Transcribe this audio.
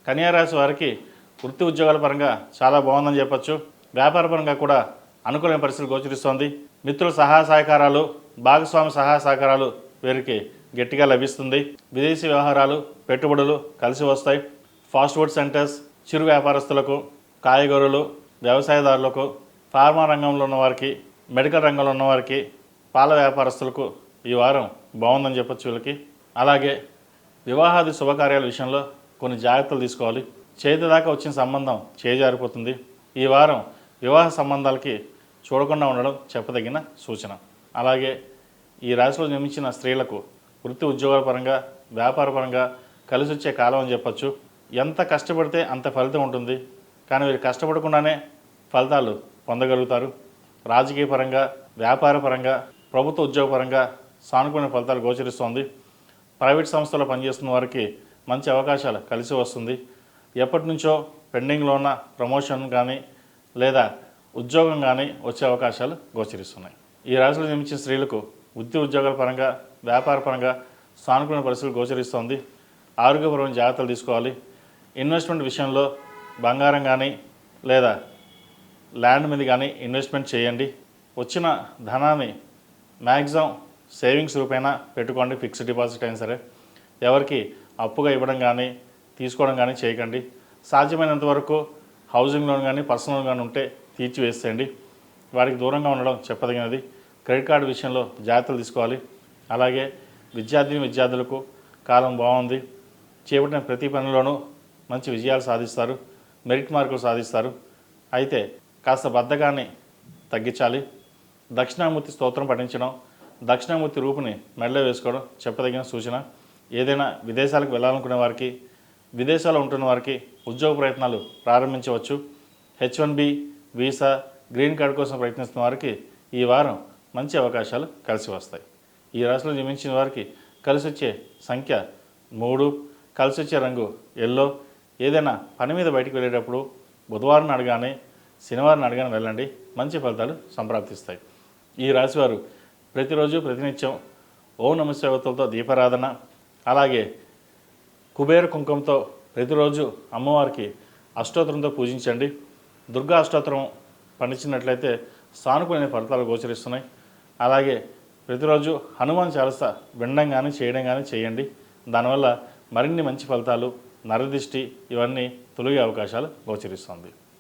కన్యా రాశి వారికి వృత్తి ఉద్యోగాల పరంగా చాలా బాగుందని చెప్పొచ్చు. వ్యాపార పరంగా కూడా అనుకూలమైన పరిస్థితులు గోచరిస్తోంది. మిత్రుల సహాయ సహకారాలు, భాగస్వామి సహాయ సహకారాలు వీరికి గట్టిగా లభిస్తుంది. విదేశీ వ్యవహారాలు, పెట్టుబడులు కలిసి వస్తాయి. ఫాస్ట్ ఫుడ్ సెంటర్స్, చిరు వ్యాపారస్తులకు, కాయగూరలు, వ్యవసాయదారులకు, ఫార్మా రంగంలో ఉన్నవారికి, మెడికల్ రంగంలో ఉన్నవారికి, పాల వ్యాపారస్తులకు ఈ వారం బాగుందని చెప్పొచ్చు వీళ్ళకి. అలాగే వివాహాది శుభకార్యాల విషయంలో కొన్ని జాగ్రత్తలు తీసుకోవాలి. చేతిదాకా వచ్చిన సంబంధం చేజారిపోతుంది. ఈ వారం వివాహ సంబంధాలకి చూడకుండా ఉండడం చెప్పదగిన సూచన. అలాగే ఈ రాశిలో జన్మించిన స్త్రీలకు వృత్తి ఉద్యోగాల పరంగా, వ్యాపార పరంగా కలిసి వచ్చే కాలం అని చెప్పచ్చు. ఎంత కష్టపడితే అంత ఫలితం ఉంటుంది, కానీ వీరు కష్టపడకుండానే ఫలితాలు పొందగలుగుతారు. రాజకీయ పరంగా, వ్యాపార పరంగా, ప్రభుత్వ ఉద్యోగ పరంగా సానుకూల ఫలితాలు గోచరిస్తోంది. ప్రైవేట్ సంస్థలో పనిచేస్తున్న వారికి మంచి అవకాశాలు కలిసి వస్తుంది. ఎప్పటి నుంచో పెండింగ్లో ఉన్న ప్రమోషన్ కానీ లేదా ఉద్యోగం కానీ వచ్చే అవకాశాలు గోచరిస్తున్నాయి. ఈ రాశిలో జన్మించిన స్త్రీలకు వృత్తి ఉద్యోగాల పరంగా, వ్యాపార పరంగా సానుకూల పరిస్థితులు గోచరిస్తోంది. ఆరోగ్యపరమైన జాగ్రత్తలు తీసుకోవాలి. ఇన్వెస్ట్మెంట్ విషయంలో బంగారం కానీ లేదా ల్యాండ్ మీద కానీ ఇన్వెస్ట్మెంట్ చేయండి. వచ్చిన ధనాన్ని మ్యాక్సిమం సేవింగ్స్ రూపేణా పెట్టుకోండి. ఫిక్స్డ్ డిపాజిట్ అయినా సరే ఎవరికి అప్పుగా ఇవ్వడం కానీ తీసుకోవడం కానీ చేయకండి. సాధ్యమైనంత వరకు హౌసింగ్ లోన్ కానీ పర్సనల్ లోన్ కానీ ఉంటే తీర్చివేసేయండి. వారికి దూరంగా ఉండడం చెప్పదగినది. క్రెడిట్ కార్డు విషయంలో జాగ్రత్తలు తీసుకోవాలి. అలాగే విద్యార్థులకు కాలం బాగుంది. చేపట్టిన ప్రతి పనిలోనూ మంచి విజయాలు సాధిస్తారు, మెరిట్ మార్కులు సాధిస్తారు. అయితే కాస్త బద్ధకాన్ని తగ్గించాలి. దక్షిణామూర్తి స్తోత్రం పఠించడం, దక్షిణామూర్తి రూపుని మెడలో వేసుకోవడం చెప్పదగిన సూచన. ఏదైనా విదేశాలకు వెళ్ళాలనుకునే వారికి, విదేశాల్లో ఉంటున్న వారికి ఉద్యోగ ప్రయత్నాలు ప్రారంభించవచ్చు. H1B వీసా, గ్రీన్ కార్డు కోసం ప్రయత్నిస్తున్న వారికి ఈ వారం మంచి అవకాశాలు కలిసి వస్తాయి. ఈ రాశిలో జన్మించిన వారికి కలిసి వచ్చే సంఖ్య 3, కలిసి వచ్చే రంగు ఎల్లో. ఏదైనా పని మీద బయటికి వెళ్ళేటప్పుడు బుధవారం అడగానే, శనివారం అడగానే వెళ్ళండి. మంచి ఫలితాలు సంప్రాప్తిస్తాయి. ఈ రాశివారు ప్రతిరోజు ప్రతినిత్యం ఓం నమః శివాయతో దీపారాధన, అలాగే కుబేర కుంకుమతో ప్రతిరోజు అమ్మవారికి అష్టోత్తరంతో పూజించండి. దుర్గా అష్టోత్తరం పండించినట్లయితే సానుకూలమైన ఫలితాలు గోచరిస్తున్నాయి. అలాగే ప్రతిరోజు హనుమాన్ చాలీసా వినడం కానీ చేయడం కానీ చేయండి. దానివల్ల మరిన్ని మంచి ఫలితాలు, నరదిష్టి ఇవన్నీ తొలగే అవకాశాలు గోచరిస్తుంది.